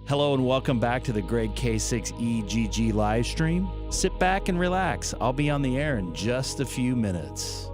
Hello and welcome back to the Greg K6EGG live stream. Sit back and relax. I'll be on the air in just a few minutes.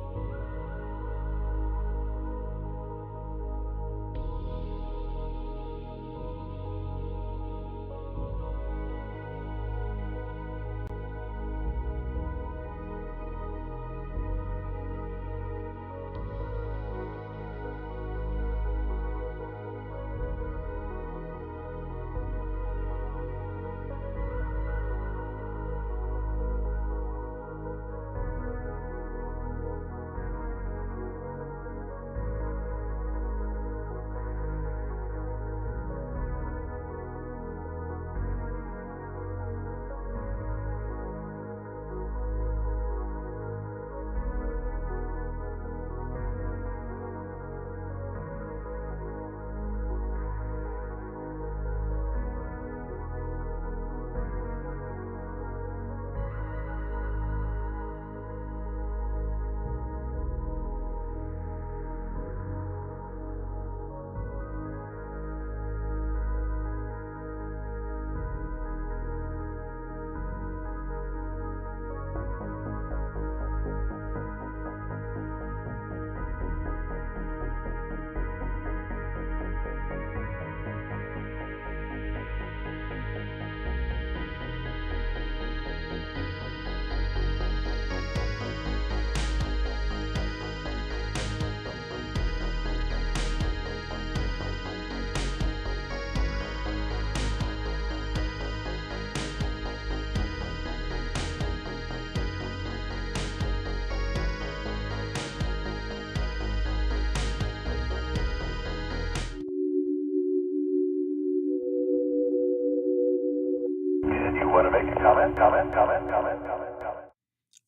Want to make a comment?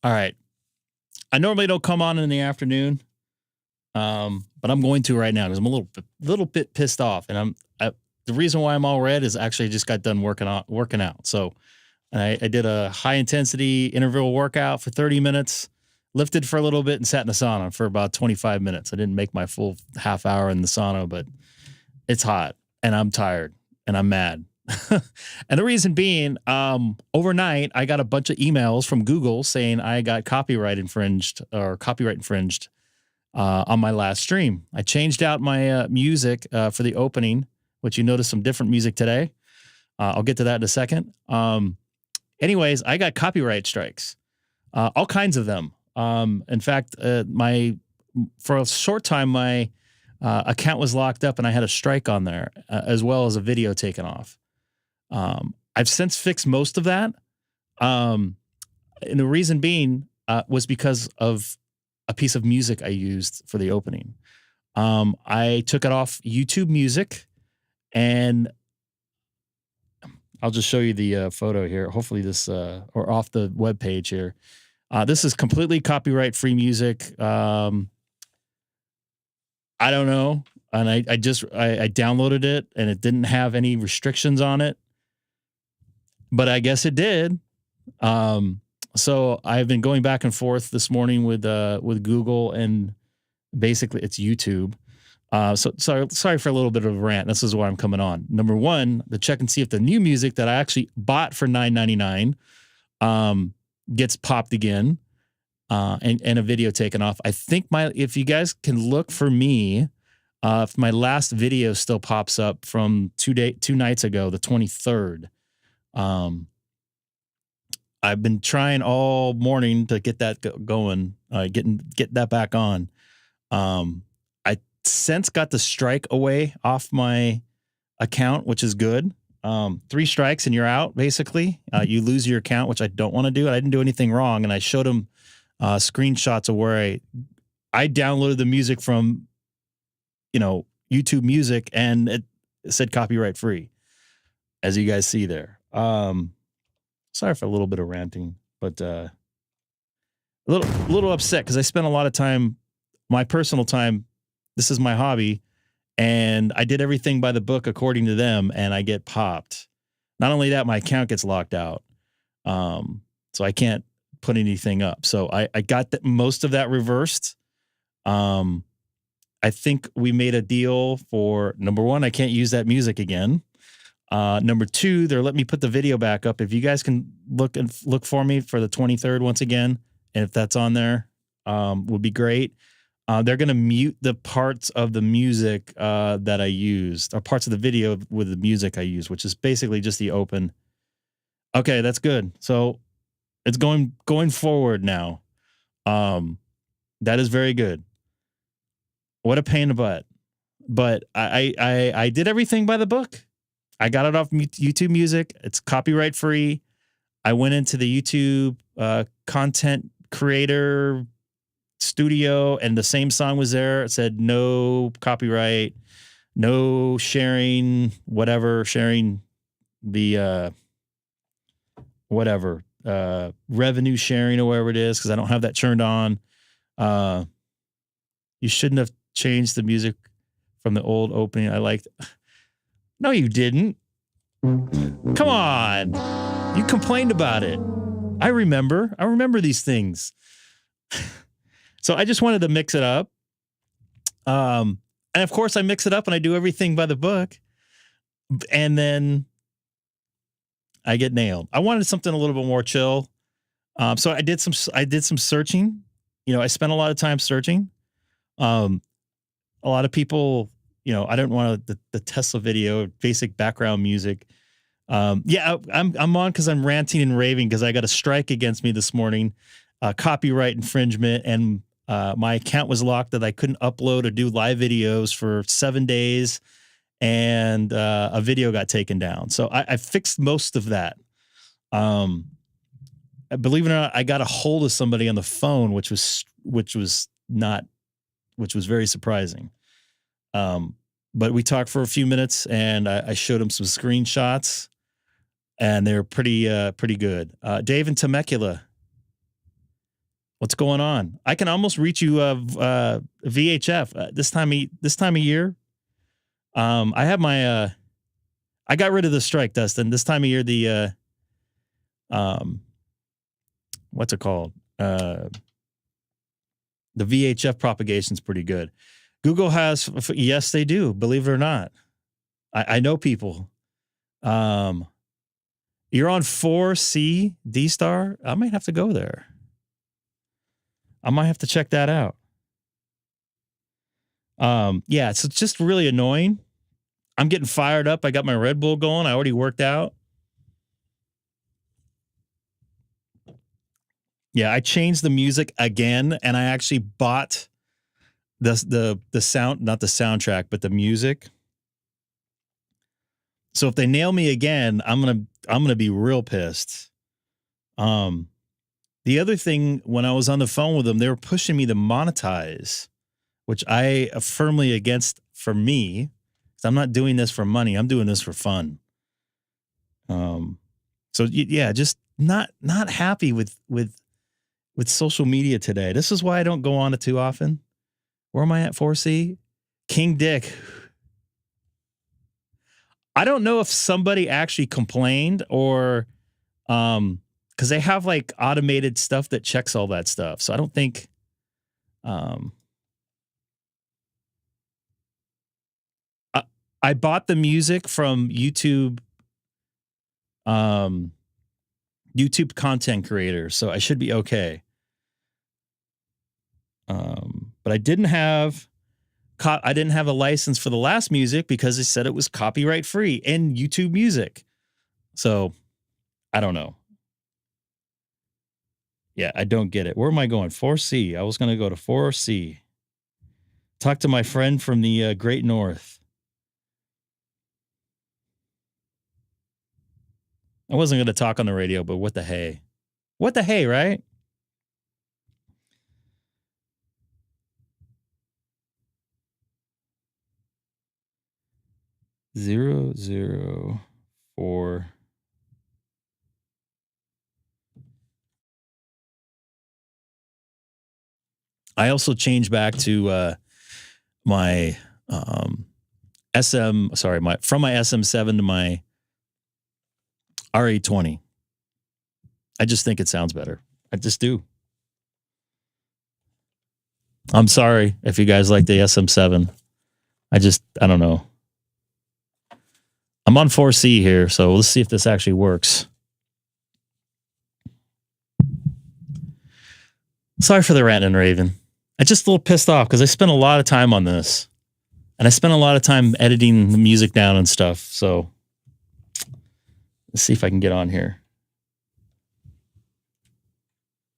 All right. I normally don't come on in the afternoon, but I'm going to right now because I'm a little bit pissed off, and the reason why I'm all red is actually I just got done working out. So I did a high intensity interval workout for 30 minutes, lifted for a little bit, and sat in the sauna for about 25 minutes. I didn't make my full half hour in the sauna, but it's hot, and I'm tired, and I'm mad. And the reason being, overnight, I got a bunch of emails from Google saying I got copyright infringed on my last stream. I changed out my music for the opening, which you noticed some different music today. I'll get to that in a second. Anyways, I got copyright strikes, all kinds of them. In fact, for a short time, my account was locked up and I had a strike on there, as well as a video taken off. I've since fixed most of that. And the reason being was because of a piece of music I used for the opening. I took it off YouTube Music, and I'll just show you the photo here. Hopefully this, or off the webpage here. This is completely copyright-free music. I don't know. And I downloaded it, and it didn't have any restrictions on it. But I guess it did. So I've been going back and forth this morning with Google, and basically it's YouTube. So sorry for a little bit of a rant. This is why I'm coming on. Number one, to check and see if the new music that I actually bought for $9.99 gets popped again, and a video taken off. I think if you guys can look for me, if my last video still pops up from 2 nights ago, the 23rd. I've been trying all morning to get that going, get that back on. I since got the strike away off my account, which is good. 3 strikes and you're out, basically. You lose your account, which I don't want to do. I didn't do anything wrong, and I showed them screenshots of where I downloaded the music from, YouTube Music, and it said copyright free, as you guys see there. Sorry for a little bit of ranting, but a little upset because I spent a lot of time, my personal time. This is my hobby, and I did everything by the book according to them, and I get popped. Not only that, my account gets locked out, so I can't put anything up. So I got most of that reversed. I think we made a deal for, number one, I can't use that music again. Number 2, they're letting me put the video back up. If you guys can look for me for the 23rd once again, and if that's on there, would be great. They're going to mute the parts of the music that I used, or parts of the video with the music I use, which is basically just the open. Okay, that's good. So it's going forward now. That is very good. What a pain in the butt. But I did everything by the book. I got it off YouTube Music. It's copyright free. I went into the YouTube content creator studio, and the same song was there. It said no copyright, no sharing, whatever, sharing the whatever revenue sharing or whatever it is, because I don't have that turned on. You shouldn't have changed the music from the old opening. I liked. No, you didn't. Come on. You complained about it. I remember these things. So I just wanted to mix it up. And of course I mix it up and I do everything by the book. And then I get nailed. I wanted something a little bit more chill. So I did some searching. I spent a lot of time searching. A lot of people, I didn't want the Tesla video, basic background music. Yeah, I'm on because I'm ranting and raving because I got a strike against me this morning, copyright infringement, and my account was locked that I couldn't upload or do live videos for 7 days, and a video got taken down. So I fixed most of that. Believe it or not, I got a hold of somebody on the phone, which was very surprising. But we talked for a few minutes, and I showed him some screenshots, and they're pretty good. Dave in Temecula, what's going on? I can almost reach you VHF this time of year. I have my I got rid of the strike, Dustin. This time of year, the what's it called? The VHF propagation's pretty good. Google has, yes, they do. Believe it or not, I know people. You're on 4C DStar. I might have to go there. I might have to check that out. Yeah, so it's just really annoying. I'm getting fired up. I got my Red Bull going. I already worked out. Yeah, I changed the music again, and I actually bought the sound, not the soundtrack, but the music. So if they nail me again, I'm gonna be real pissed. The other thing, when I was on the phone with them, they were pushing me to monetize, which I am firmly against for me. I'm not doing this for money. I'm doing this for fun. So yeah, just not happy with social media today. This is why I don't go on it too often. Where am I at? 4C? King Dick. I don't know if somebody actually complained or because they have like automated stuff that checks all that stuff. So I don't think I bought the music from YouTube YouTube content creators, so I should be okay. But I didn't have a license for the last music because they said it was copyright free in YouTube Music. So I don't know. Yeah, I don't get it. Where am I going? 4C. I was going to go to 4C. Talk to my friend from the Great North. I wasn't going to talk on the radio, but what the hey? What the hey, right? Zero, 4. I also changed back to my from my SM7 to my R820. I just think it sounds better. I just do. I'm sorry if you guys like the SM7. I don't know. I'm on 4C here, so let's see if this actually works. Sorry for the rant and raving. I'm just a little pissed off because I spent a lot of time on this. And I spent a lot of time editing the music down and stuff. So let's see if I can get on here.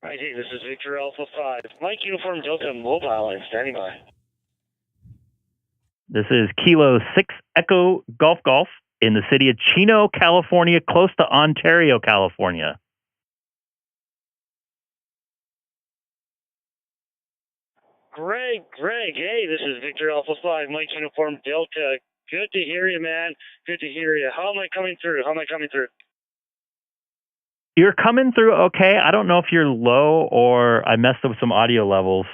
Hi, this is Victor Alpha 5. Mike Uniform Delta Mobile and standing by. This is Kilo 6 Echo Golf Golf in the city of Chino, California, close to Ontario, California. Greg, hey, this is Victor Alpha 5, Mike Uniform Delta. Good to hear you, man. Good to hear you. How am I coming through? You're coming through okay. I don't know if you're low or I messed up some audio levels.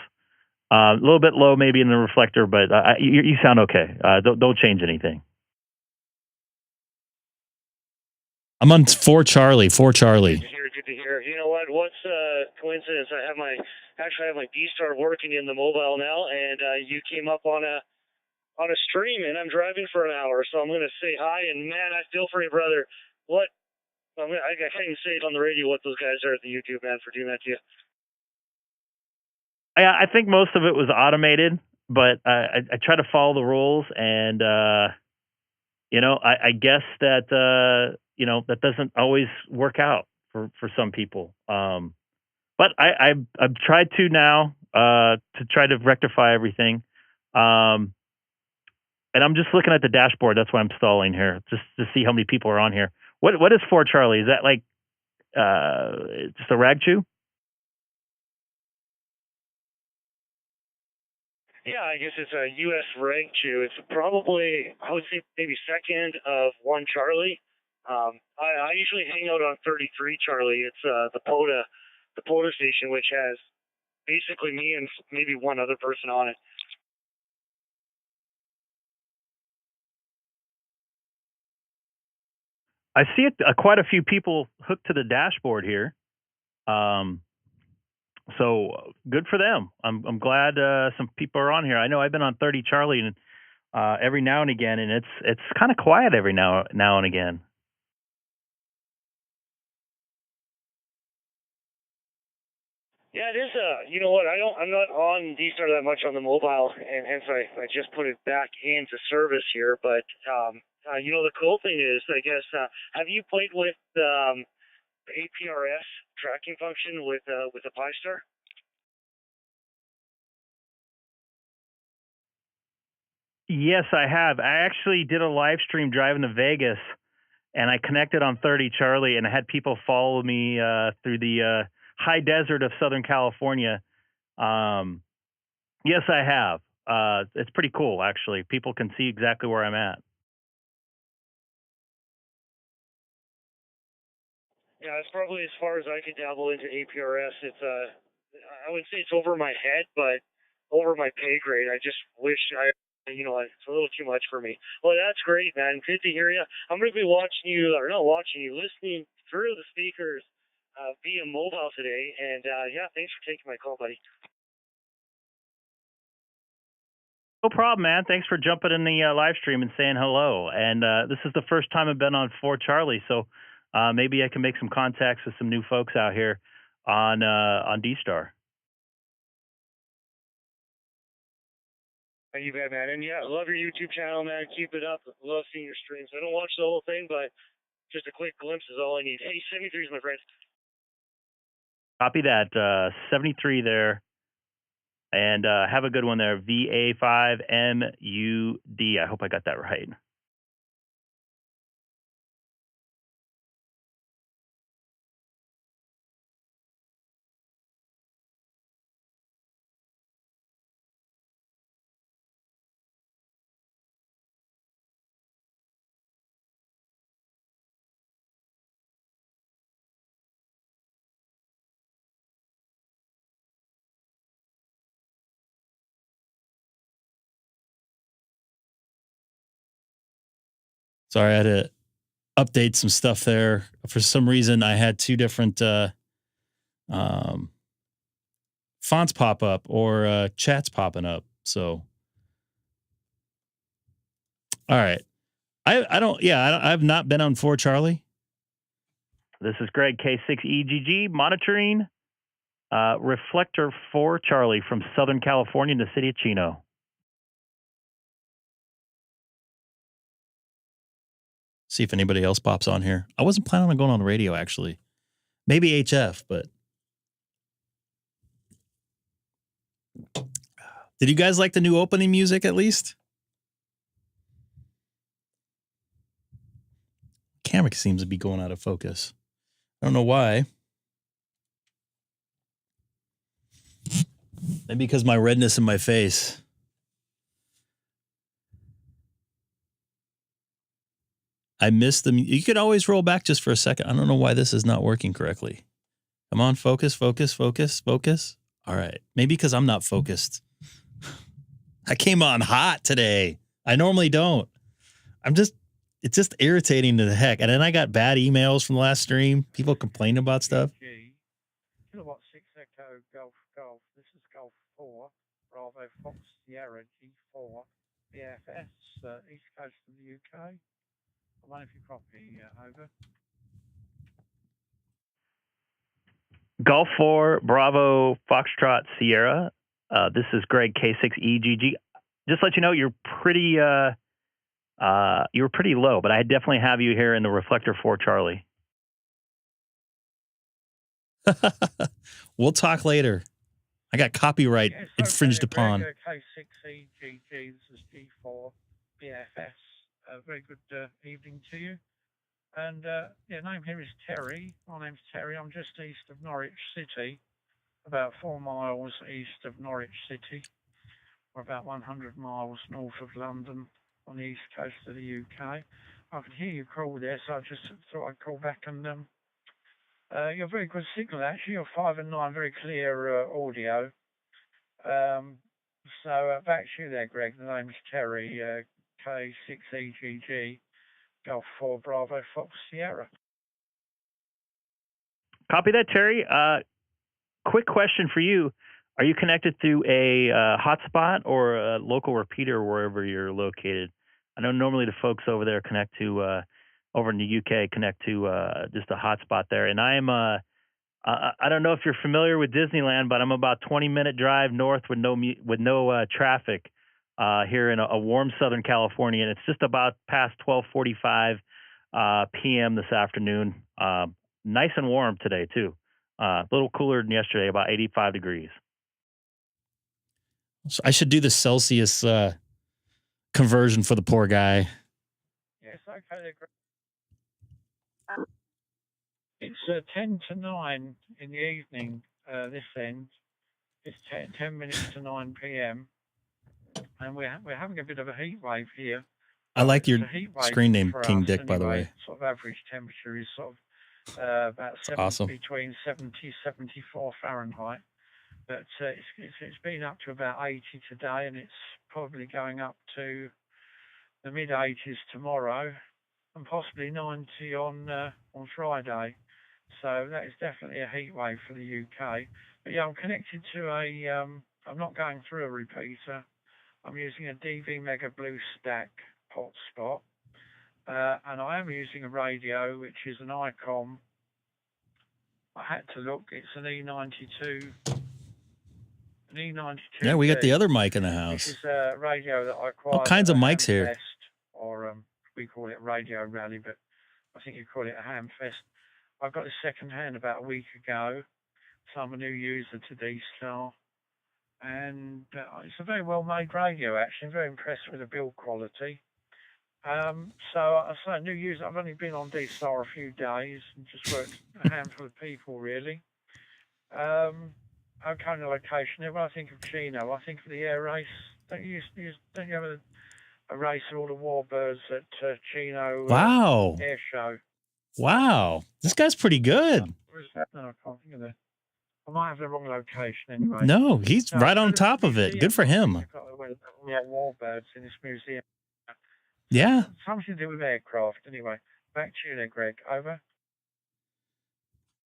A little bit low maybe in the reflector, but you sound okay. Don't change anything. I'm on 4 Charlie. Good to hear. You know what? What's coincidence? I have my DStar working in the mobile now, and you came up on a stream, and I'm driving for an hour, so I'm gonna say hi. And man, I feel for you, brother. What? I can't even say it on the radio. What those guys are at the YouTube, man, for doing that to you. I think most of it was automated, but I try to follow the rules, and I guess that that doesn't always work out for some people. But I've tried to now to try to rectify everything. And I'm just looking at the dashboard. That's why I'm stalling here, just to see how many people are on here. What is 4 Charlie? Is that like just a rag chew? Yeah, I guess it's a U.S. rag chew. It's probably, I would say, maybe second of 1 Charlie. I usually hang out on 33 Charlie. It's the POTA station, which has basically me and maybe one other person on it. I see quite a few people hooked to the dashboard here. So good for them. I'm glad some people are on here. I know I've been on 30 Charlie and every now and again, and it's kind of quiet every now and again. Yeah, it is. You know what? I'm not on DStar that much on the mobile, and hence I just put it back into service here. But the cool thing is, I guess, have you played with APRS tracking function with the Pi-Star? Yes, I have. I actually did a live stream driving to Vegas, and I connected on 30 Charlie, and I had people follow me through the high desert of Southern California. Yes, I have. It's pretty cool, actually. People can see exactly where I'm at. Yeah, it's probably as far as I can dabble into APRS. It's I wouldn't say it's over my head, but over my pay grade. I just wish it's a little too much for me. Well, that's great, man. Good to hear you. I'm going to be listening through the speakers via mobile today. And yeah, thanks for taking my call, buddy. No problem, man. Thanks for jumping in the live stream and saying hello. And this is the first time I've been on 4 Charlie, so maybe I can make some contacts with some new folks out here on DStar. You bet, man. And yeah, love your YouTube channel, man. Keep it up. Love seeing your streams. I don't watch the whole thing, but just a quick glimpse is all I need. Hey, 73 is my friend. Copy that. 73 there. And have a good one there. VA5MUD. I hope I got that right. Sorry, I had to update some stuff there. For some reason, I had 2 different fonts pop up or chats popping up. So, all right. I've not been on 4 Charlie. This is Greg, K6EGG, monitoring reflector 4 Charlie from Southern California in the city of Chino. See if anybody else pops on here. I wasn't planning on going on the radio, actually. Maybe HF, but... Did you guys like the new opening music, at least? Camera seems to be going out of focus. I don't know why. Maybe because my redness in my face. I missed the... You could always roll back just for a second. I don't know why this is not working correctly. Come on, focus, focus, focus, focus. All right. Maybe because I'm not focused. I came on hot today. I normally don't. It's just irritating to the heck. And then I got bad emails from the last stream. People complaining about stuff. Kilowatt 6 Echo Golf Golf. This is Golf 4. Bravo Fox Sierra G4 BFS East Coast of the UK. I wonder if you copy over. Golf 4 Bravo Foxtrot Sierra. This is Greg, K6EGG. Just let you know, you're pretty you were pretty low, but I definitely have you here in the reflector 4 Charlie. We'll talk later. I got copyright infringed upon. K6EGG, this is G4 BFS. Very good evening to you. And name here is Terry. My name's Terry. I'm just east of Norwich City, about 4 miles east of Norwich City. We're about 100 miles north of London on the east coast of the UK. I can hear you call there, so I just thought I'd call back and you're very good signal actually. You're 5 and 9, very clear audio. So back to you there, Greg. The name's Terry, K6EGG, Golf 4 Bravo Fox Sierra. Copy that, Terry. Quick question for you. Are you connected through a hotspot or a local repeater wherever you're located? I know normally the folks over there connect to, over in the UK, connect to just a hotspot there. And I am, I don't know if you're familiar with Disneyland, but I'm about 20-minute drive north with no traffic here in a warm Southern California. And it's just about past 12:45 p.m. this afternoon. Nice and warm today, too. A little cooler than yesterday, about 85 degrees. So I should do the Celsius conversion for the poor guy. Yes, okay. It's 10 to 9 in the evening this end. It's 10 minutes to 9 p.m. And we're having a bit of a heat wave here. I like your screen name, King Dick, by the way. Sort of average temperature is sort of about between 70 74 Fahrenheit. But it's been up to about 80 today, and it's probably going up to the mid-80s tomorrow, and possibly 90 on Friday. So that is definitely a heat wave for the UK. But yeah, I'm connected to I'm not going through a repeater. I'm using a DV Mega Blue Stack hotspot, and I am using a radio, which is an Icom. I had to look. It's an E92. An E92. Yeah, we got the other mic in the house. This is a radio that I acquired. All kinds of mics here. Or we call it Radio Rally, but I think you call it a Hamfest. I got it second hand about a week ago, so I'm a new user to DStar. And it's a very well-made radio, actually. I'm very impressed with the build quality. So I say a new user. I've only been on DStar a few days and just worked a handful of people, really. Okay, on the location there. When I think of Chino, I think of the air race. Don't you have a race of all the warbirds at Chino air show? Wow, this guy's pretty good. No, I can't think of that. I might have the wrong location anyway. No, he's right on top of it. Good for him. Yeah, warbirds in this museum. Yeah. Something to do with aircraft. Anyway, back to you there, Greg. Over.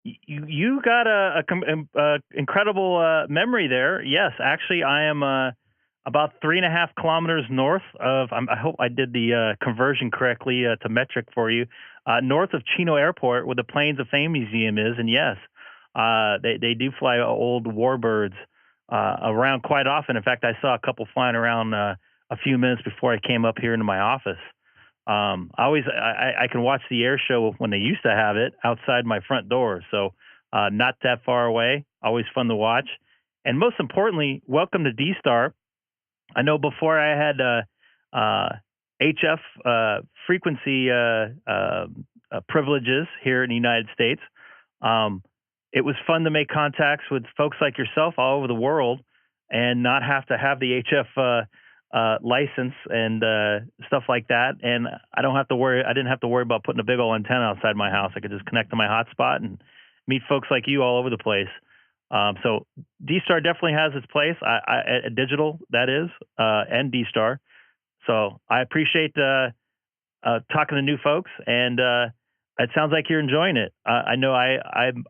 You got a incredible memory there. Yes, actually, I am about 3.5 kilometers north of, I hope I did the conversion correctly to metric for you, north of Chino Airport, where the Planes of Fame Museum is. And yes, they do fly old warbirds around quite often. In fact, I saw a couple flying around a few minutes before I came up here into my office. I can watch the air show when they used to have it outside my front door. So not that far away, always fun to watch. And most importantly, welcome to DStar. I know before I had HF frequency privileges here in the United States. It was fun to make contacts with folks like yourself all over the world and not have to have the HF license and stuff like that. And I didn't have to worry about putting a big old antenna outside my house. I could just connect to my hotspot and meet folks like you all over the place. So DStar definitely has its place, digital, that is, and DStar. So I appreciate talking to new folks, and it sounds like you're enjoying it. I know I'm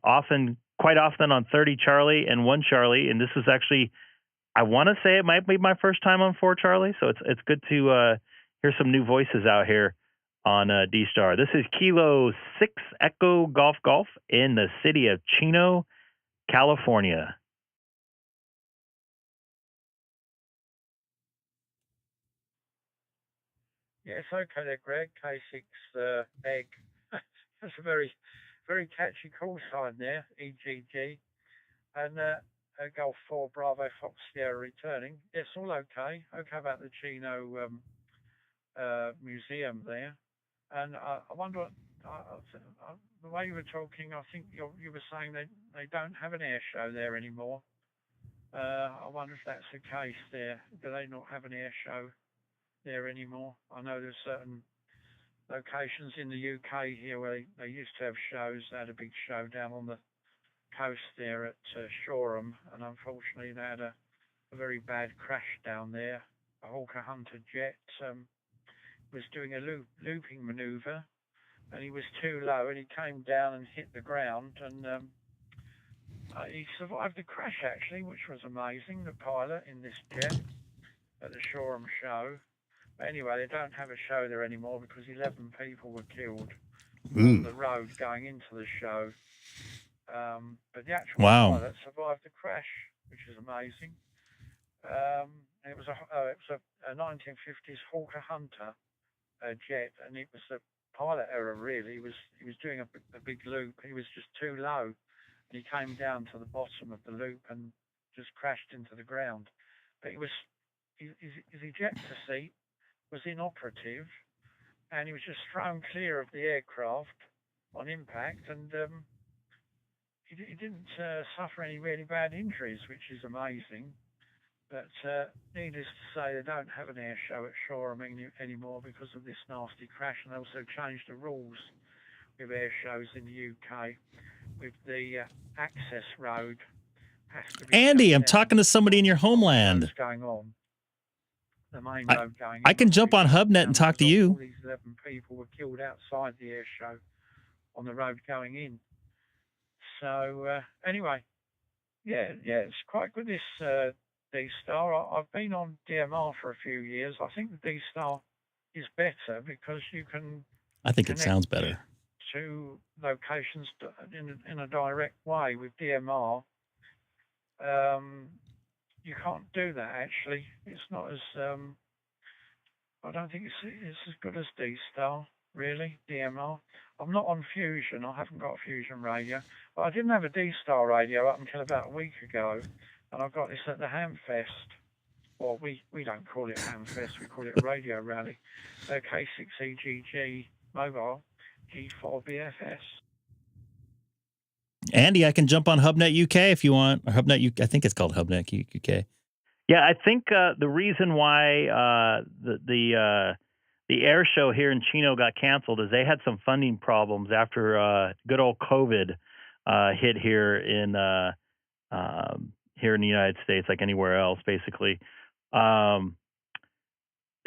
quite often on 30 Charlie and 1 Charlie, and this is actually, I want to say it might be my first time on 4 Charlie, so it's good to hear some new voices out here on DStar. This is Kilo 6 Echo Golf in the city of Chino, California. Yeah, it's okay there, Greg. K6EGG. That's a very, very catchy call sign there, EGG. And Golf 4 Bravo Fox Sierra returning. It's all okay. Okay about the Chino museum there. And I wonder, the way you were talking, I think you were saying they don't have an air show there anymore. I wonder if that's the case there. Do they not have an air show there anymore? I know there's certain locations in the UK here where they used to have shows. They had a big show down on the coast there at Shoreham, and unfortunately they had a very bad crash down there. A Hawker Hunter jet was doing a looping maneuver, and he was too low, and he came down and hit the ground, and he survived the crash actually, which was amazing. The pilot in this jet at the Shoreham show. But anyway, they don't have a show there anymore because 11 people were killed on the road going into the show. But the actual pilot survived the crash, which is amazing. And it was a 1950s Hawker Hunter jet, and it was a pilot error really. He was doing a big loop. He was just too low, and he came down to the bottom of the loop and just crashed into the ground. But his ejector seat was inoperative, and he was just thrown clear of the aircraft on impact, and he didn't suffer any really bad injuries, which is amazing. But needless to say, they don't have an air show at Shoreham anymore because of this nasty crash, and they also changed the rules with air shows in the UK with the access road. Has to be Andy, I'm talking to somebody in your homeland. Going on. The main road going I can jump on HubNet and talk to you. All these 11 people were killed outside the air show on the road going in. So anyway, yeah, it's quite good, this DStar. I've been on DMR for a few years. I think the DStar is better because you can. I think it sounds better. To locations in a direct way. With DMR, you can't do that actually. It's not as I don't think it's as good as DStar, really, DMR. I'm not on Fusion. I haven't got a Fusion radio. But I didn't have a DStar radio up until about a week ago, and I got this at the Hamfest. Well, we don't call it Hamfest. We call it a radio rally. K6EGG mobile G4BFS. Andy, I can jump on HubNet UK if you want. Or HubNet UK. I think it's called HubNet UK. Yeah, I think the reason why the air show here in Chino got canceled is they had some funding problems after good old COVID hit here in the United States, like anywhere else, basically. They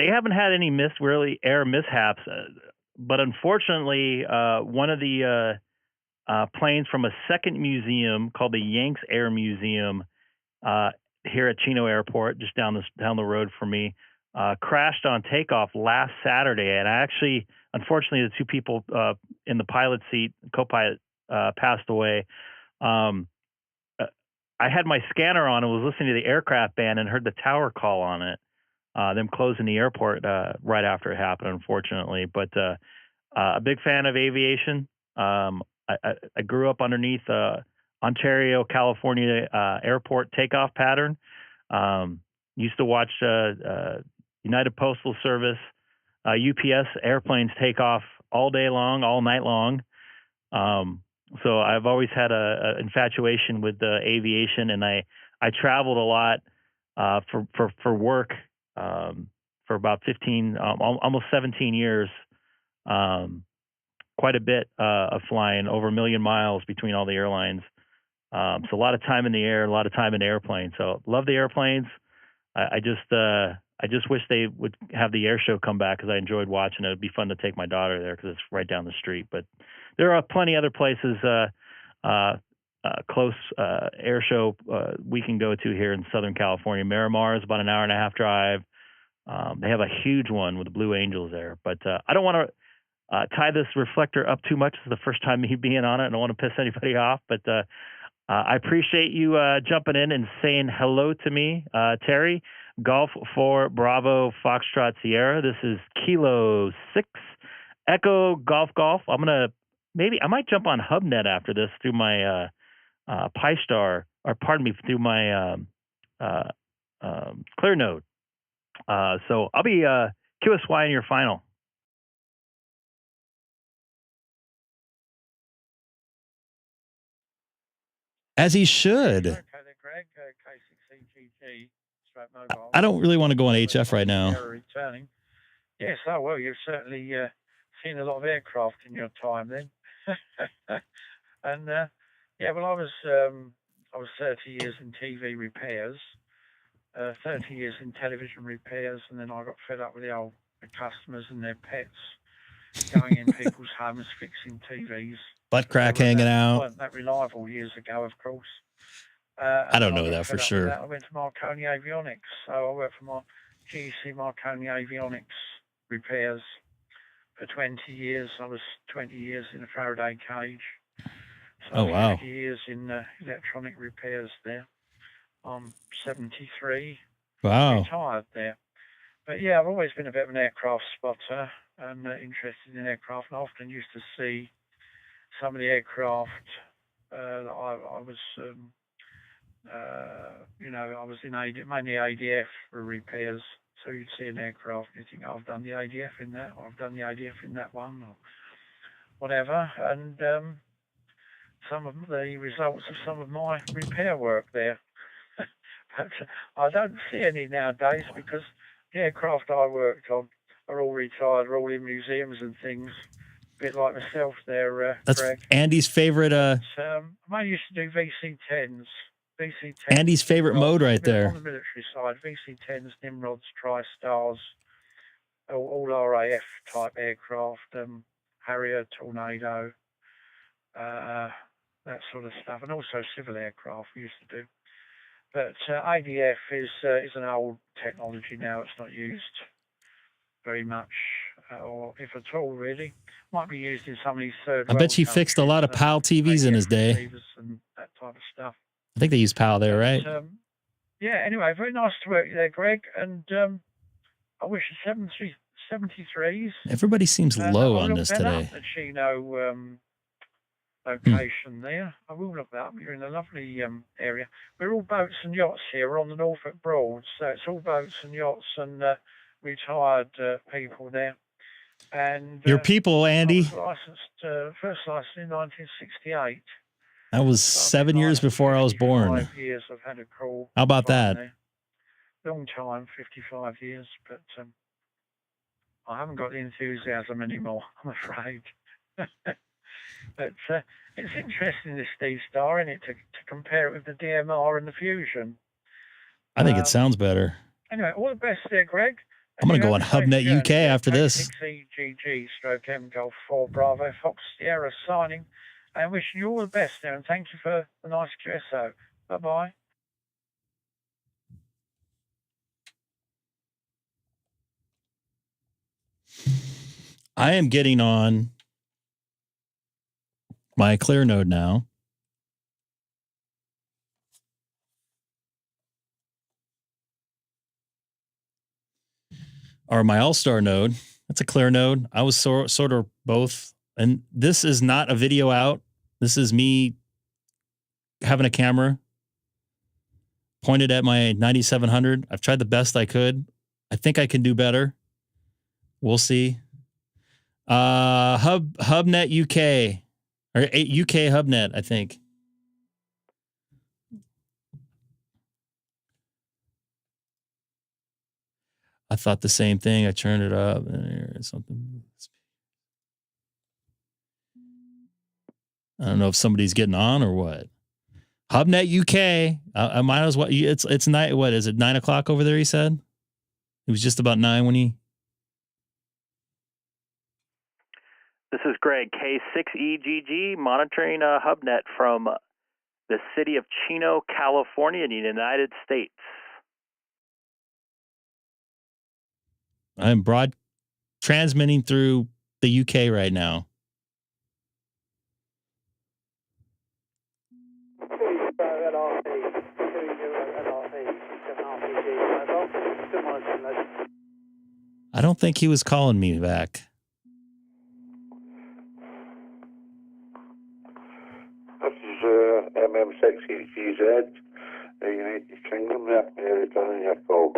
haven't had any air mishaps, but unfortunately, one of the planes from a second museum called the Yanks Air Museum here at Chino Airport, just down the road from me. Crashed on takeoff last Saturday, and I actually, unfortunately, the two people in the pilot seat, co-pilot, passed away. I had my scanner on and was listening to the aircraft band and heard the tower call on it. Them closing the airport right after it happened, unfortunately. But a big fan of aviation. I grew up underneath Ontario, California airport takeoff pattern. Used to watch United Postal Service, UPS airplanes take off all day long, all night long. So I've always had a infatuation with aviation, and I traveled a lot for work for about 15, almost 17 years. Quite a bit of flying, over 1 million miles between all the airlines. So a lot of time in the air, a lot of time in the airplane. So love the airplanes. I just wish they would have the air show come back, because I enjoyed watching it. It'd be fun to take my daughter there because it's right down the street. But there are plenty other places close air show we can go to here in Southern California. Miramar is about an 1.5-hour drive. They have a huge one with the Blue Angels there. But I don't want to tie this reflector up too much. It's the first time me being on it. I don't want to piss anybody off. But I appreciate you jumping in and saying hello to me, Terry. Golf for Bravo Foxtrot Sierra. This is Kilo 6 Echo Golf. I might jump on HubNet after this through my PyStar, or pardon me, through my ClearNode. So I'll be QSY in your final. As he should. Okay, then, Greg, K6EGG. I don't really want to go on HF right now. Returning. Yes, oh well, you've certainly seen a lot of aircraft in your time then. And yeah, well, I was 30 years in TV repairs, 30 years in television repairs, and then I got fed up with the customers and their pets going in people's homes fixing TVs. Butt crack hanging out. Weren't that reliable years ago, of course. I don't know that for sure. I went to Marconi Avionics, so I worked for my GEC Marconi Avionics repairs for 20 years. I was 20 years in a Faraday cage. So oh, wow. 20 years in electronic repairs there. I'm 73. Wow. Retired there. But yeah, I've always been a bit of an aircraft spotter and interested in aircraft. And I often used to see some of the aircraft that I was... I was in mainly ADF for repairs. So you'd see an aircraft, you think, I've done the ADF in that, or I've done the ADF in that one, or whatever. And some of the results of some of my repair work there. But I don't see any nowadays, because the aircraft I worked on are all retired, are all in museums and things. A bit like myself there, That's Greg. Andy's favorite. I used to do VC-10s. Andy's favorite mode right there. On the military side, VC-10s, Nimrods, TriStars, all RAF type aircraft, Harrier, Tornado, that sort of stuff, and also civil aircraft we used to do. But ADF is an old technology now. It's not used very much, or if at all, really. Might be used in some of these third world I bet you fixed a lot of PAL TVs in his day. And that type of stuff. I think they use PAL there, right? Yeah, anyway, very nice to work there, Greg. And I wish the 73s. Everybody seems low on this today. The Chino location there. I will look that up. You're in a lovely area. We're all boats and yachts here. We're on the Norfolk Broad, so it's all boats and yachts and retired people there. And your people, Andy. I was first licensed in 1968. That was 7 years before I was born. 5 years I've had a call. How about that? There. Long time, 55 years, but I haven't got the enthusiasm anymore, I'm afraid. But it's interesting, this DStar, isn't it, to compare it with the DMR and the Fusion. I think it sounds better. Anyway, all the best there, Greg. I'm going to go on HubNet UK after this. K6EGG /M Golf 4 Bravo Fox Sierra signing. And wishing you all the best there, and thank you for the nice QSO. Bye-bye. I am getting on my Clear node now. Or my Allstar node. That's a Clear node. I was sort of both. And this is not a video out. This is me having a camera pointed at my 9700. I've tried the best I could. I think I can do better. We'll see. HubNet UK or UK HubNet, I think. I thought the same thing. I turned it up and something. I don't know if somebody's getting on or what. HubNet UK. I might as well. It's night. What is it? 9 o'clock over there? He said it was just about 9 when he. This is Greg, K6EGG, monitoring HubNet from the city of Chino, California, in the United States. I'm transmitting through the UK right now. I don't think he was calling me back. This is MM6EGG, the United Kingdom. They're returning your call.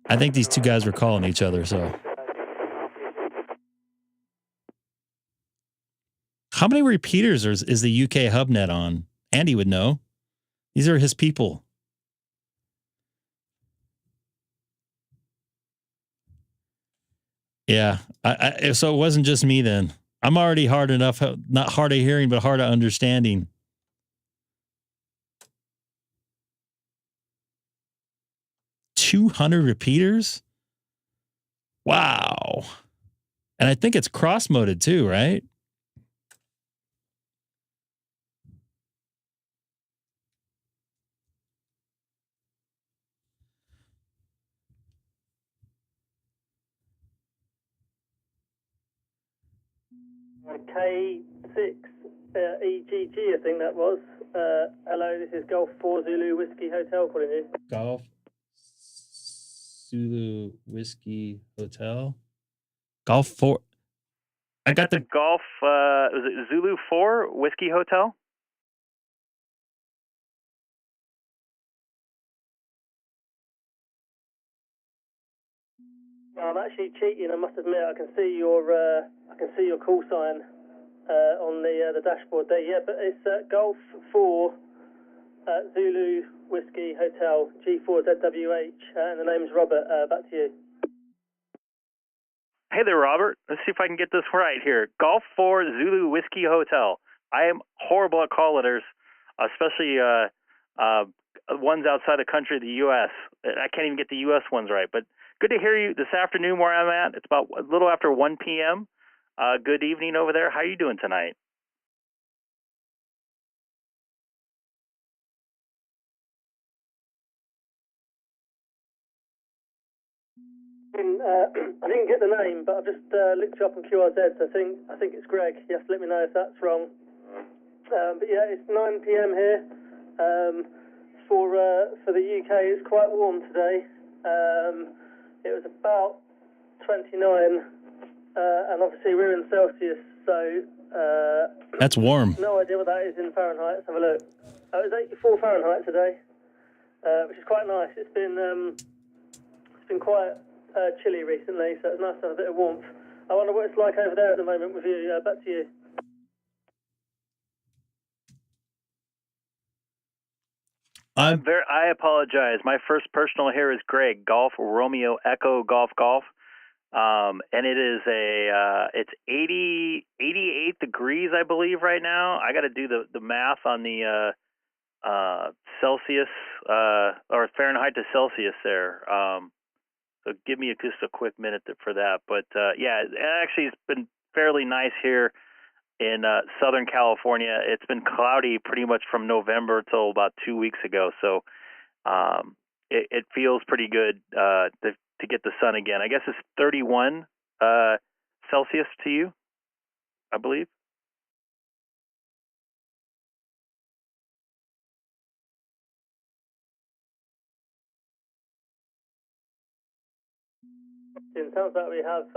I think these two guys were calling each other, so. How many repeaters is the UK HubNet on? Andy would know. These are his people. Yeah. So it wasn't just me then. I'm already hard enough, not hard of hearing, but hard of understanding. $200 repeaters? Wow. And I think it's cross-moded too, right? K6EGG, I think that was. Hello, this is Golf 4 Zulu Whiskey Hotel calling you. Golf Zulu Whiskey Hotel. Golf 4. I got the Golf, was it Zulu 4 Whiskey Hotel? I'm actually cheating, I must admit. I can see your call sign on the dashboard there. Yeah, but it's Golf 4 Zulu Whiskey Hotel, G4ZWH, and the name's Robert. Back to you. Hey there, Robert. Let's see if I can get this right here. Golf 4 Zulu Whiskey Hotel. I am horrible at call letters, especially ones outside the country, the U.S. I can't even get the U.S. ones right, but good to hear you this afternoon where I'm at. It's about a little after 1 p.m. Good evening over there. How are you doing tonight? I didn't get the name, but I've just looked you up on QRZ. So I think it's Greg. You have to let me know if that's wrong. But yeah, it's 9 p.m. here. For the UK, it's quite warm today. It was about 29, and obviously we're in Celsius, so that's warm. No idea what that is in Fahrenheit. Let's have a look. It was 84 Fahrenheit today, which is quite nice. It's been quite chilly recently, so it's nice to have a bit of warmth. I wonder what it's like over there at the moment with you. Back to you. I apologize. My first personal here is Greg, Golf Romeo Echo Golf Golf. And it is it's 88 degrees, I believe, right now. I got to do the math on the Celsius or Fahrenheit to Celsius there. So give me just a quick minute for that. But yeah, it actually has been fairly nice here. in Southern California. It's been cloudy pretty much from November till about 2 weeks ago. So it feels pretty good to get the sun again. I guess it's 31 Celsius to you, I believe. It sounds like we have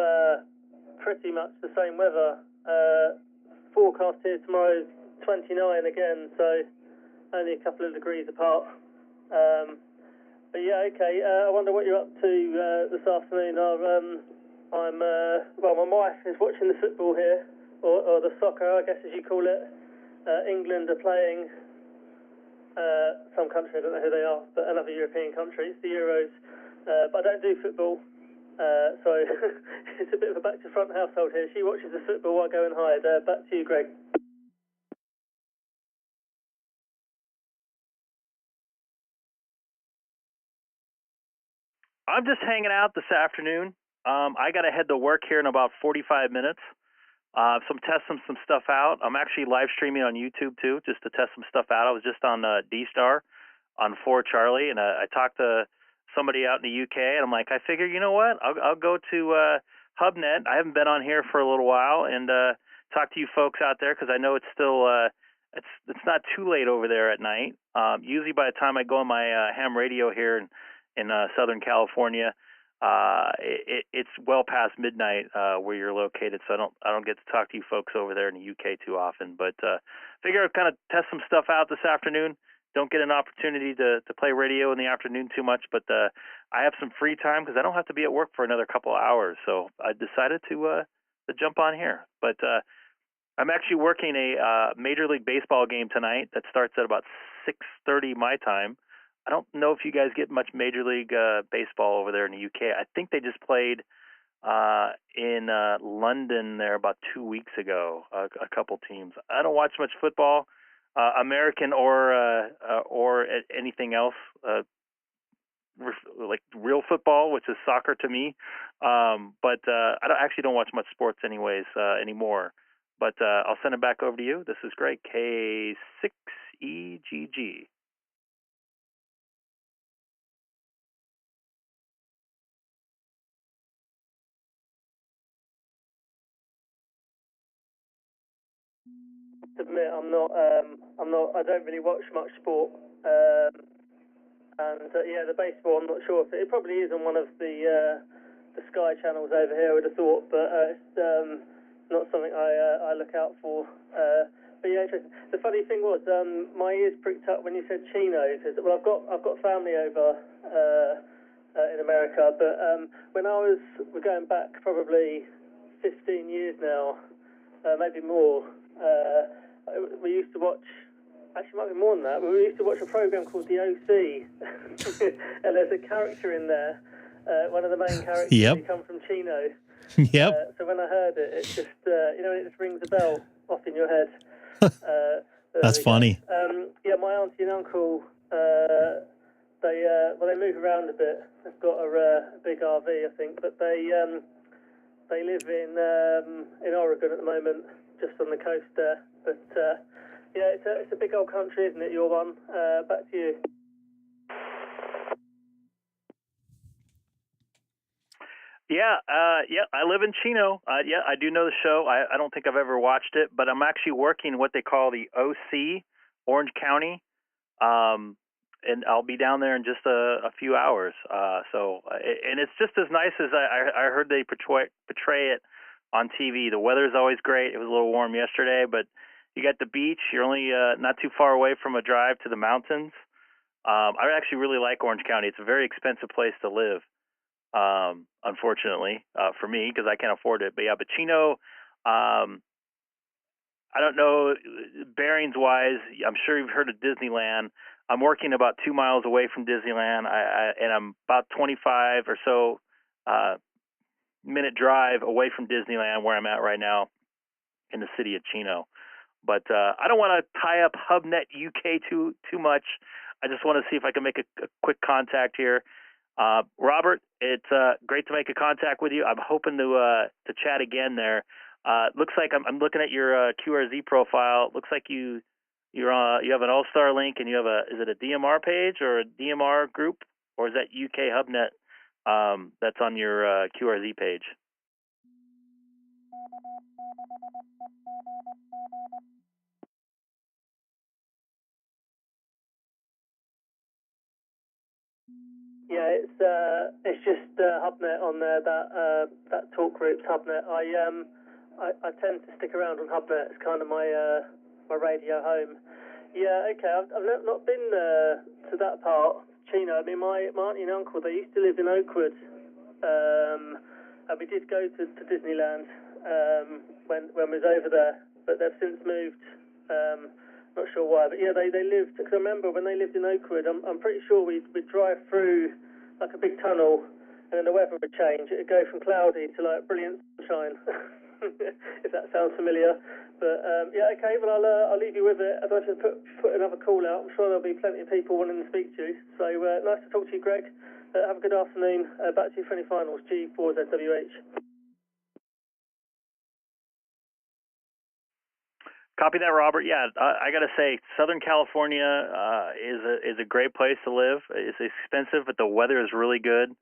pretty much the same weather. Forecast here tomorrow is 29 again, so only a couple of degrees apart. But yeah, okay. I wonder what you're up to this afternoon. Well, my wife is watching the football here, or the soccer, I guess as you call it. England are playing some country, I don't know who they are, but another European country. It's the Euros. But I don't do football. So it's a bit of a back to front household here. She watches the football while I go and hide. Back to you, Greg. I'm just hanging out this afternoon. I got to head to work here in about 45 minutes. So I'm testing some stuff out. I'm actually live streaming on YouTube too, just to test some stuff out. I was just on DStar on 4 Charlie, and I talked to somebody out in the UK, and I'm like, I figure, you know what? I'll go to HubNet. I haven't been on here for a little while, and talk to you folks out there, because I know it's still it's not too late over there at night. Usually by the time I go on my ham radio here in Southern California, it's well past midnight where you're located, so I don't get to talk to you folks over there in the UK too often. But figure I'd kind of test some stuff out this afternoon. Don't get an opportunity to play radio in the afternoon too much, but I have some free time because I don't have to be at work for another couple of hours. So I decided to jump on here. But I'm actually working a Major League Baseball game tonight that starts at about 6:30 my time. I don't know if you guys get much Major League Baseball over there in the UK. I think they just played in London there about 2 weeks ago, a couple teams. I don't watch much football, American or anything else, like real football, which is soccer to me. But I actually don't watch much sports anyways anymore. But I'll send it back over to you. This is great. K6EGG. Admit I don't really watch much sport, and yeah, the baseball, I'm not sure if it probably is on one of the Sky channels over here, I would have thought, but it's not something I look out for. But yeah, interesting. The funny thing was, my ears pricked up when you said Chino, because well, I've got family over in America, but when we're going back probably 15 years now, maybe more. We used to watch, actually it might be more than that, but we used to watch a program called The OC, and there's a character in there, one of the main characters, Yep. who come from Chino. Yep. So when I heard it, it just, it just rings a bell off in your head. That's funny. Yeah, my auntie and uncle, they move around a bit. They've got a big RV, I think, but they live in Oregon at the moment, just on the coast there. But yeah, it's a big old country, isn't it? Your one. Back to you. Yeah, I live in Chino. Yeah, I do know the show. I don't think I've ever watched it, but I'm actually working what they call the OC, Orange County, and I'll be down there in just a few hours. And it's just as nice as I heard they portray it on TV. The weather's always great. It was a little warm yesterday, but you got the beach. You're only not too far away from a drive to the mountains. I actually really like Orange County. It's a very expensive place to live. Unfortunately, for me, because I can't afford it. But yeah, but Chino, I don't know, bearings wise, I'm sure you've heard of Disneyland. I'm working about 2 miles away from Disneyland, and I'm about 25 or so minute drive away from Disneyland, where I'm at right now in the city of Chino. But I don't want to tie up HubNet UK too much. I just want to see if I can make a quick contact here. Robert, it's great to make a contact with you. I'm hoping to chat again there. Looks like I'm looking at your QRZ profile. Looks like you have an Allstar link, and you have is it a DMR page or a DMR group, or is that UK HubNet that's on your QRZ page? Yeah, it's just HubNet on there. That talk group's HubNet. I tend to stick around on HubNet. It's kind of my radio home. Yeah, okay. I've not been to that part, Chino. I mean, my auntie and uncle, they used to live in Oakwood, and we did go to Disneyland when we was over there, but they've since moved. Not sure why, but yeah, they lived, because I remember when they lived in Oakwood, I'm pretty sure we'd drive through like a big tunnel, and then the weather would change. It'd go from cloudy to like brilliant sunshine, if that sounds familiar. But yeah, okay, well I'll leave you with it. I'd like to put another call out. I'm sure there'll be plenty of people wanting to speak to you. So nice to talk to you, Greg. Have a good afternoon. Back to you for any finals. G4ZWH. Copy that, Robert. Yeah, I got to say, Southern California is a great place to live. It's expensive, but the weather is really good.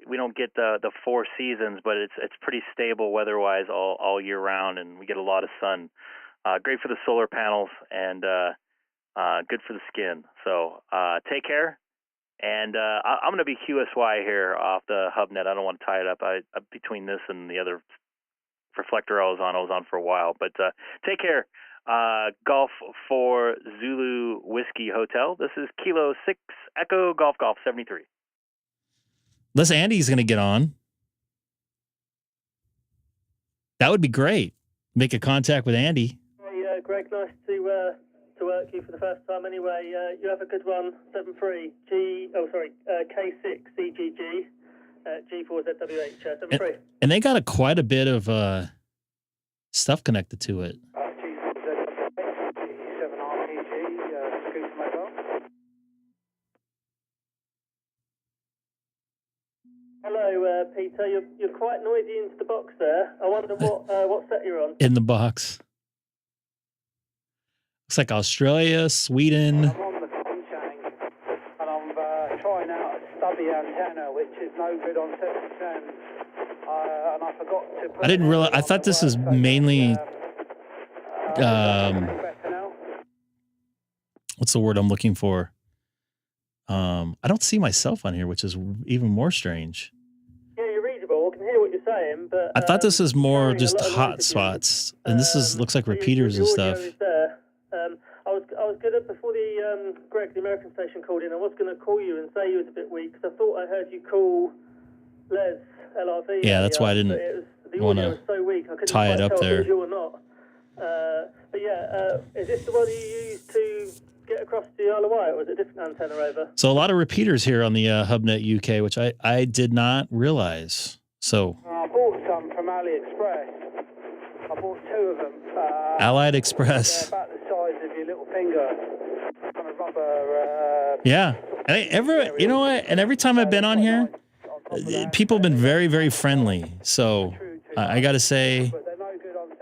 We don't get the 4 seasons, but it's pretty stable weather-wise all year round, and we get a lot of sun. Great for the solar panels and good for the skin. So take care. And I'm going to be QSY here off the HubNet. I don't want to tie it up. Between this and the other reflector I was on for a while. But take care. Golf for Zulu Whiskey Hotel. This is Kilo 6 Echo Golf 73. Unless Andy's going to get on. That would be great. Make a contact with Andy. Hey, Greg, nice to work you for the first time anyway. You have a good one. 73 K6EGG. G4ZWH 73. And they got quite a bit of stuff connected to it. Hello, Peter. You're quite noisy into the box there. I wonder what set you're on. In the box. Looks like Australia, Sweden. I'm on the con channel, and I'm trying out a stubby antenna, which is no good on 710. And I forgot to put I didn't realize. I thought this was mainly. What's the word I'm looking for? I don't see myself on here, which is even more strange. Yeah, you're readable. I can hear what you're saying, but I thought this was more just hot spots, and this looks like repeaters and stuff. I was gonna, before the Greg, the American station, called in, I was gonna call you and say you was a bit weak because I thought I heard you call Les LRV. Yeah, that's why I didn't want to tie it up there. You or not. But yeah, is this the one you used to get across the Isle of Wight, or was it a different antenna over? So a lot of repeaters here on the HubNet UK, which I did not realize. So I bought some from AliExpress. I bought 2 of them. Allied Express. They're about the size of your little finger. Kind of rubber. Yeah, and you know what? And every time I've been on here, people have been very, very friendly. So I got to say,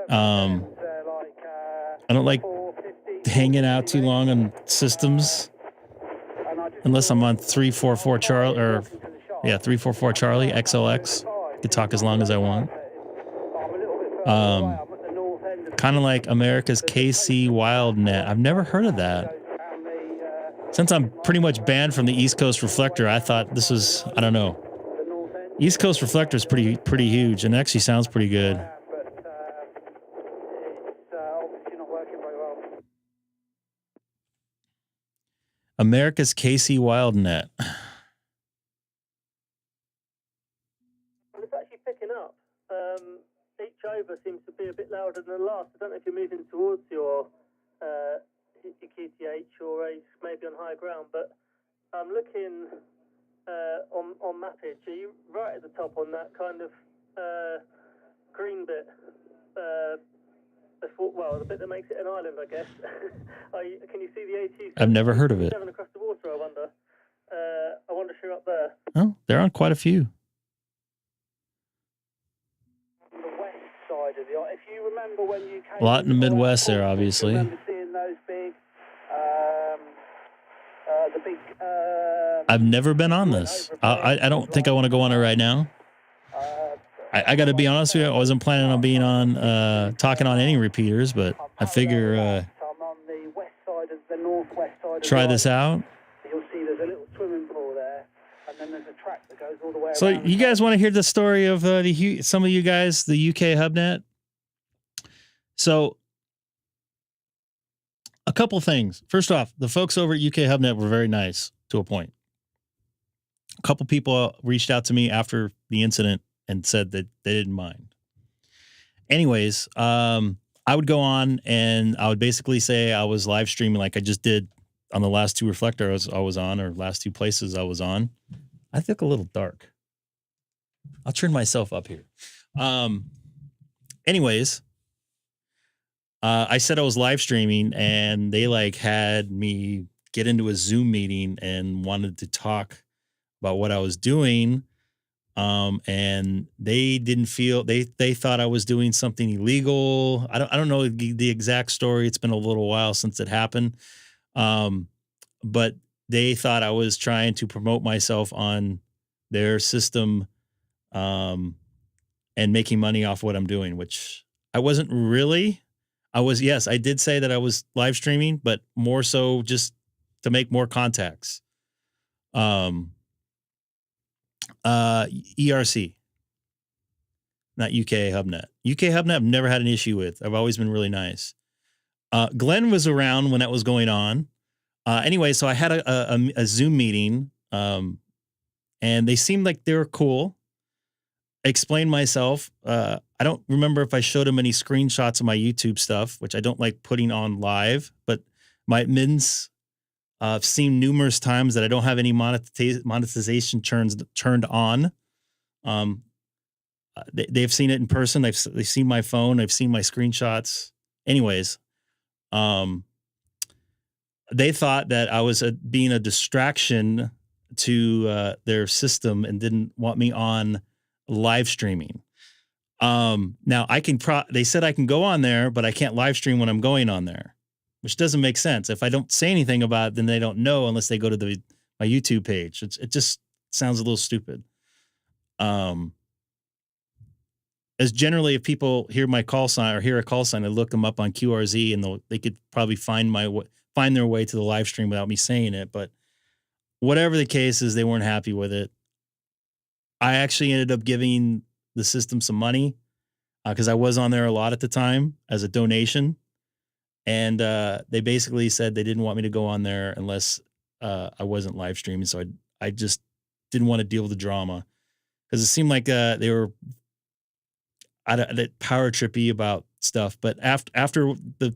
I don't like hanging out too long on systems unless I'm on 344 Charlie 344 Charlie XLX. I can talk as long as I want. Kind of like America's KC WildNet. I've never heard of that. Since I'm pretty much banned from the East Coast Reflector, I thought this was, I don't know. East Coast Reflector is pretty huge, and it actually sounds pretty good. America's KC WildNet. It's actually picking up. Each over seems to be a bit louder than the last. I don't know if you're moving towards your QTH or maybe on higher ground, but I'm looking on mappage. Are you right at the top on that kind of green bit? The bit that makes it an island, I guess. Can you see the AT? I've never heard of it. Across the water, I wonder if you're up there. Oh, they're on quite a few. of the. If you remember when you came. A lot in the Midwest there, obviously. I remember seeing those big. The big. I've never been on this. I don't think I want to go on it right now. I got to be honest with you. I wasn't planning on being on talking on any repeaters, but I figure I'm on the west side of the northwest side. Try this out. You'll see there's a little swimming pool there, and then there's a track that goes all the way. So you guys want to hear the story of some of you guys, the UK HubNet? So a couple things. First off, the folks over at UK HubNet were very nice to a point. A couple people reached out to me after the incident and said that they didn't mind. Anyways, I would go on and I would basically say I was live streaming like I just did on the last two reflectors I was on, or last two places I was on. I think a little dark. I'll turn myself up here. Anyways, I said I was live streaming and they like had me get into a Zoom meeting and wanted to talk about what I was doing. And they didn't feel, they thought I was doing something illegal. I don't know the exact story. It's been a little while since it happened. But they thought I was trying to promote myself on their system, and making money off what I'm doing, which I wasn't really. Yes, I did say that I was live streaming, but more so just to make more contacts. ERC, not UK HubNet. UK HubNet I've never had an issue with. I've always been really nice. Glenn was around when that was going on. Anyway, so I had a Zoom meeting, and they seemed like they were cool. I explained myself. I don't remember if I showed them any screenshots of my YouTube stuff, which I don't like putting on live, but my admins I've seen numerous times that I don't have any monetization turned on. They've seen it in person. They've seen my phone. They've seen my screenshots. Anyways, they thought that I was being a distraction to their system and didn't want me on live streaming. Now I can. They said I can go on there, but I can't live stream when I'm going on there, which doesn't make sense. If I don't say anything about it, then they don't know unless they go to my YouTube page. It just sounds a little stupid. As generally, if people hear my call sign or hear a call sign, I look them up on QRZ and they could probably find their way to the live stream without me saying it. But whatever the case is, they weren't happy with it. I actually ended up giving the system some money because I was on there a lot at the time as a donation. And they basically said they didn't want me to go on there unless I wasn't live streaming. So I just didn't want to deal with the drama because it seemed like they were power trippy about stuff. But after the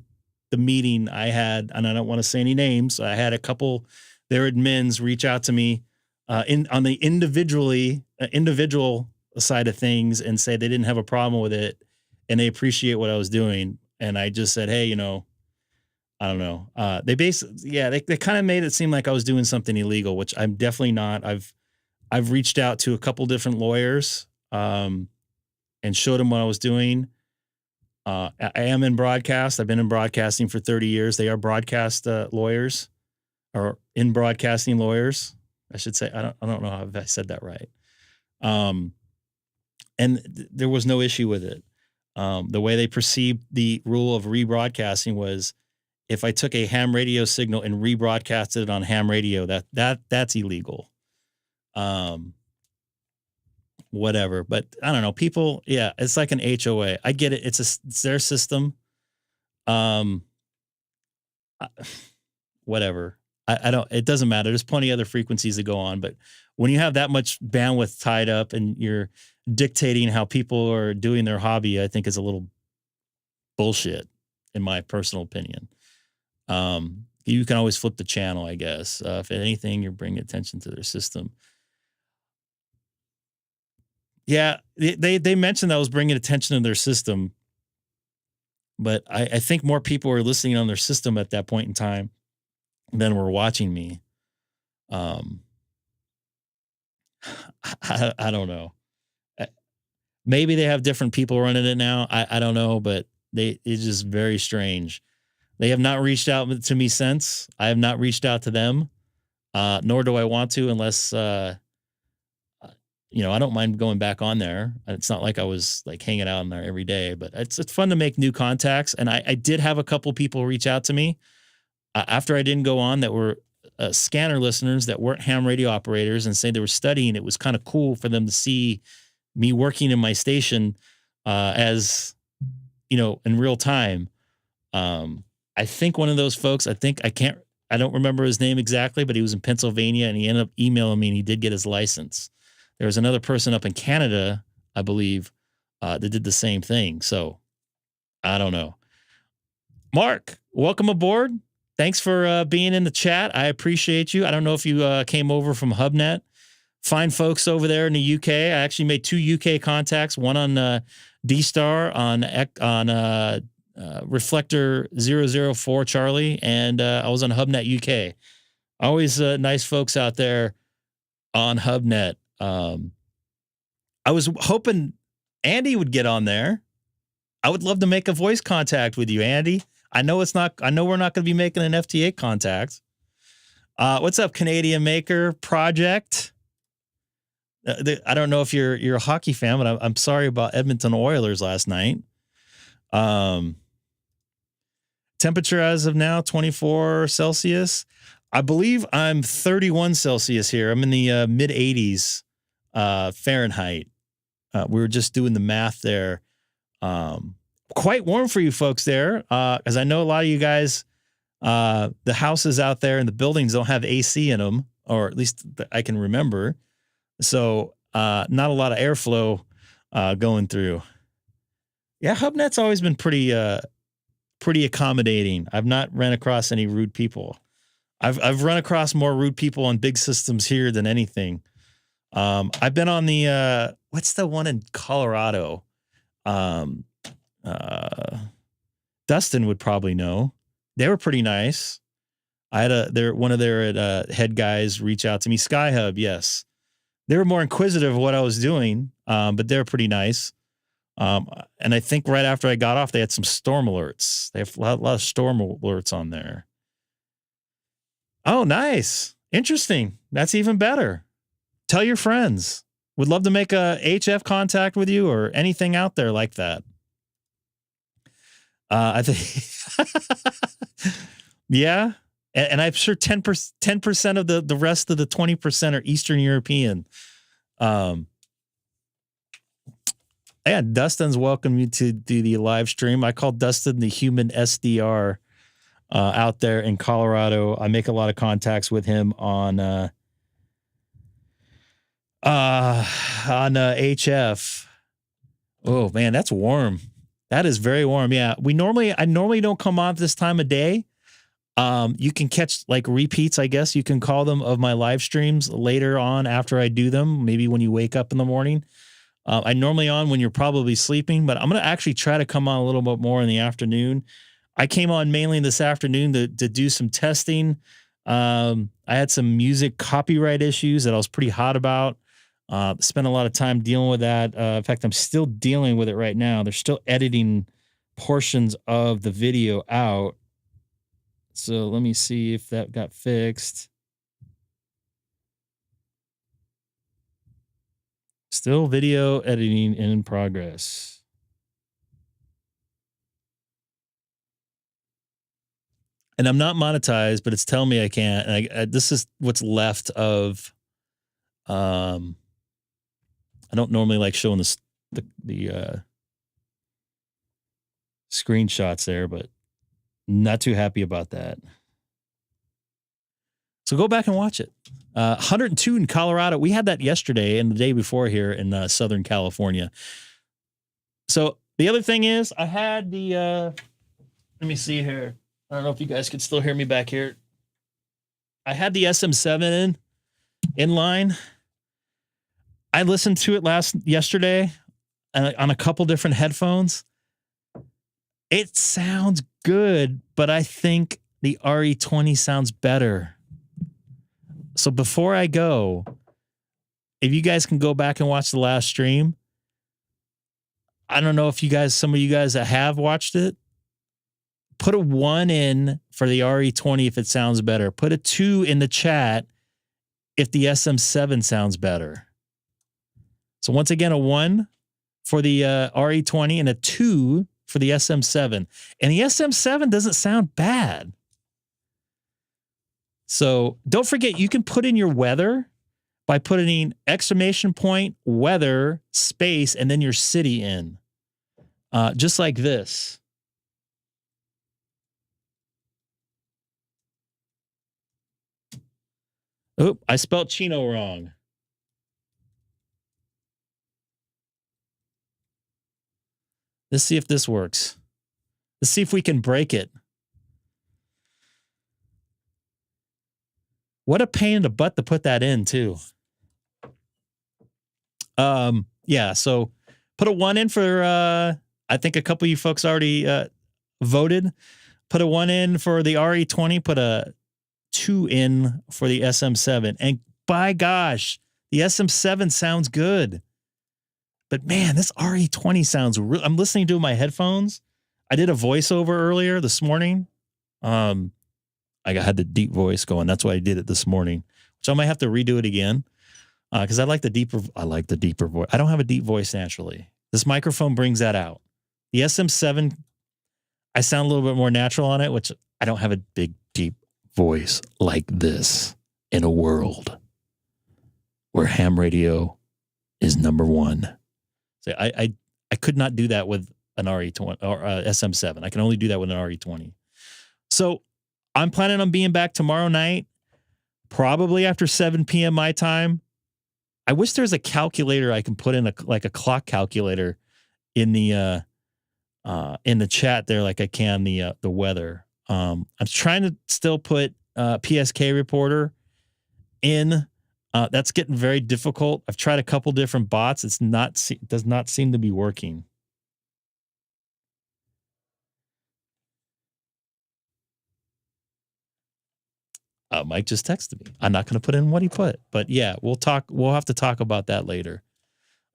meeting I had, and I don't want to say any names, I had a couple their admins reach out to me on the individual side of things and say they didn't have a problem with it and they appreciate what I was doing. And I just said, hey, I don't know. They kind of made it seem like I was doing something illegal, which I'm definitely not. I've reached out to a couple different lawyers, and showed them what I was doing. I am in broadcast. I've been in broadcasting for 30 years. They are broadcast lawyers, or in broadcasting lawyers, I should say. I don't know if I said that right. And there was no issue with it. The way they perceived the rule of rebroadcasting was, if I took a ham radio signal and rebroadcasted it on ham radio, that's illegal. Whatever, but I don't know. People, yeah, it's like an HOA. I get it. It's their system. Whatever. I don't. It doesn't matter. There's plenty of other frequencies that go on, but when you have that much bandwidth tied up and you're dictating how people are doing their hobby, I think is a little bullshit, in my personal opinion. You can always flip the channel, I guess. If anything, you're bringing attention to their system. Yeah, they mentioned I was bringing attention to their system, but I think more people were listening on their system at that point in time than were watching me. I don't know. Maybe they have different people running it now. I don't know, but it's just very strange. They have not reached out to me since. I have not reached out to them, nor do I want to unless, I don't mind going back on there. It's not like I was like hanging out on there every day, but it's fun to make new contacts. And I did have a couple people reach out to me after I didn't go on that were scanner listeners that weren't ham radio operators and say they were studying. It was kind of cool for them to see me working in my station as, in real time. I think one of those folks, I don't remember his name exactly, but he was in Pennsylvania and he ended up emailing me and he did get his license. There was another person up in Canada, I believe, that did the same thing. So I don't know. Mark, welcome aboard. Thanks for being in the chat. I appreciate you. I don't know if you came over from HubNet. Fine folks over there in the UK. I actually made 2 UK contacts, one on DStar on reflector 004 Charlie, and I was on HubNet UK. Always nice folks out there on HubNet. I was hoping Andy would get on there. I would love to make a voice contact with you, Andy. I know we're not going to be making an FT8 contact. What's up, Canadian Maker Project? I don't know if you're a hockey fan, but I'm sorry about Edmonton Oilers last night. Temperature as of now, 24 Celsius. I believe I'm 31 Celsius here. I'm in the mid 80s Fahrenheit. We were just doing the math there. Quite warm for you folks there, because I know a lot of you guys, the houses out there and the buildings don't have AC in them, or at least I can remember. So not a lot of airflow going through. Yeah, HubNet's always been pretty accommodating. I've not ran across any rude people. I've run across more rude people on big systems here than anything. I've been on the what's the one in Colorado? Dustin would probably know. They were pretty nice. I had one of their head guys reach out to me. SkyHub, yes. They were more inquisitive of what I was doing, but they're pretty nice. And I think right after I got off, they had some storm alerts. They have a lot of storm alerts on there. Oh, nice. Interesting. That's even better. Tell your friends. Would love to make a HF contact with you or anything out there like that. I think, yeah. And I'm sure 10% of the rest of the 20% are Eastern European. Yeah, Dustin's welcome you to do the live stream. I call Dustin the human SDR out there in Colorado. I make a lot of contacts with him on HF. Oh man, that's warm. That is very warm. Yeah, I normally don't come on this time of day. You can catch like repeats, I guess you can call them, of my live streams later on after I do them. Maybe when you wake up in the morning. I normally on when you're probably sleeping, but I'm going to actually try to come on a little bit more in the afternoon. I came on mainly this afternoon to do some testing. I had some music copyright issues that I was pretty hot about. Spent a lot of time dealing with that. In fact, I'm still dealing with it right now. They're still editing portions of the video out. So let me see if that got fixed. Still video editing in progress. And I'm not monetized, but it's telling me I can't. And this is what's left of. I don't normally like showing the screenshots there, but not too happy about that. So go back and watch it. 102 in Colorado. We had that yesterday and the day before here in Southern California. So the other thing is I had the, let me see here. I don't know if you guys can still hear me back here. I had the SM7 in line. I listened to it yesterday on a couple different headphones. It sounds good, but I think the RE20 sounds better. So before I go, if you guys can go back and watch the last stream, I don't know if some of you guys that have watched it, put a 1 in for the RE20 if it sounds better. Put a 2 in the chat if the SM7 sounds better. So once again, a 1 for the RE20 and a 2 for the SM7. And the SM7 doesn't sound bad. So don't forget, you can put in your weather by putting exclamation point, weather, space, and then your city in. Just like this. Oop, I spelled Chino wrong. Let's see if this works. Let's see if we can break it. What a pain in the butt to put that in, too. Yeah, so put a 1 in for, I think a couple of you folks already voted. Put a 1 in for the RE20, put a 2 in for the SM7. And by gosh, the SM7 sounds good. But man, this RE20 sounds real. I'm listening to my headphones. I did a voiceover earlier this morning. I had the deep voice going. That's why I did it this morning. So I might have to redo it again. Because I like the deeper voice. I don't have a deep voice naturally. This microphone brings that out. The SM7, I sound a little bit more natural on it, which I don't have a big, deep voice like this in a world where ham radio is number one. So I could not do that with an RE20 or SM7. I can only do that with an RE20. So I'm planning on being back tomorrow night, probably after 7 p.m. my time. I wish there's a calculator I can put in, like a clock calculator in the chat there, like I can the weather. I'm trying to still put PSK reporter in. That's getting very difficult. I've tried a couple different bots. It does not seem to be working. Mike just texted me. I'm not going to put in what he put, but yeah, we'll talk. We'll have to talk about that later.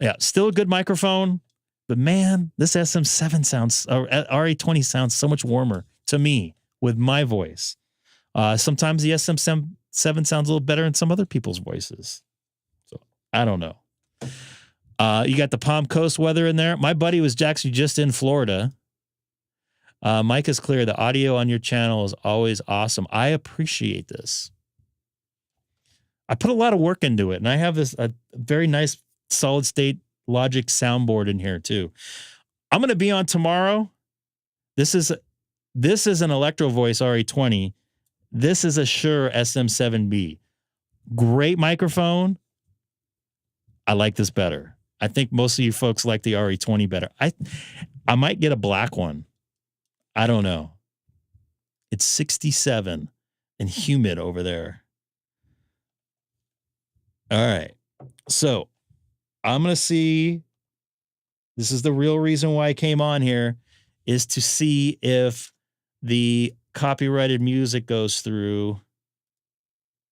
Yeah, still a good microphone, but man, this SM7 sounds, or RE20 sounds so much warmer to me with my voice. Sometimes the SM7 sounds a little better in some other people's voices. So I don't know. You got the Palm Coast weather in there. My buddy was actually just in Florida. Mike is clear. The audio on your channel is always awesome. I appreciate this. I put a lot of work into it, and I have a very nice solid state Logic soundboard in here too. I'm going to be on tomorrow. This is an Electro Voice RE20. This is a Shure SM7B. Great microphone. I like this better. I think most of you folks like the RE20 better. I might get a black one. I don't know. It's 67 and humid over there. All right. So I'm going to see. This is the real reason why I came on here, is to see if the copyrighted music goes through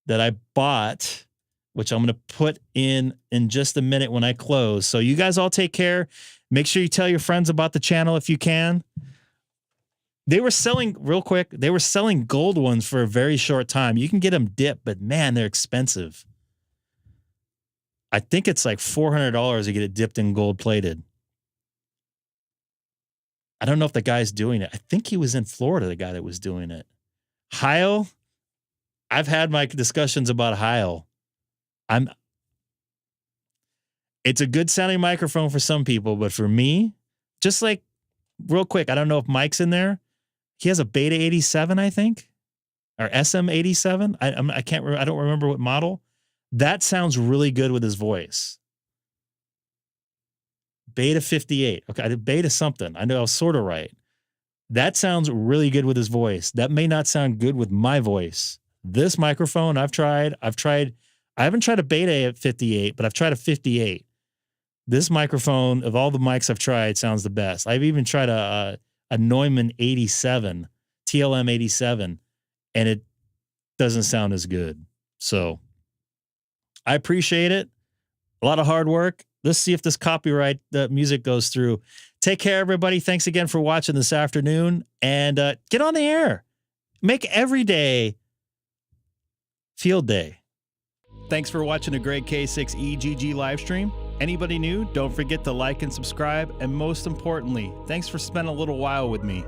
that I bought, which I'm going to put in just a minute when I close. So you guys all take care. Make sure you tell your friends about the channel if you can. They were selling, real quick, they were selling gold ones for a very short time. You can get them dipped, but man, they're expensive. I think it's like $400 to get it dipped in gold plated. I don't know if the guy's doing it. I think he was in Florida, the guy that was doing it. Heil, I've had my discussions about Heil. It's a good sounding microphone for some people, but for me, just like real quick, I don't know if Mike's in there. He has a Beta 87, I think, or SM 87. I don't remember what model. That sounds really good with his voice. Beta 58. Okay, I did Beta something. I know I was sort of right. That sounds really good with his voice. That may not sound good with my voice. This microphone I've tried. I haven't tried a Beta at 58, but I've tried a 58. This microphone, of all the mics I've tried, sounds the best. I've even tried a Neumann 87, TLM 87, and it doesn't sound as good. So I appreciate it. A lot of hard work. Let's see if this copyright music goes through. Take care, everybody. Thanks again for watching this afternoon. And get on the air. Make every day field day. Thanks for watching a great K6EGG live stream. Anybody new, don't forget to like and subscribe. And most importantly, thanks for spending a little while with me.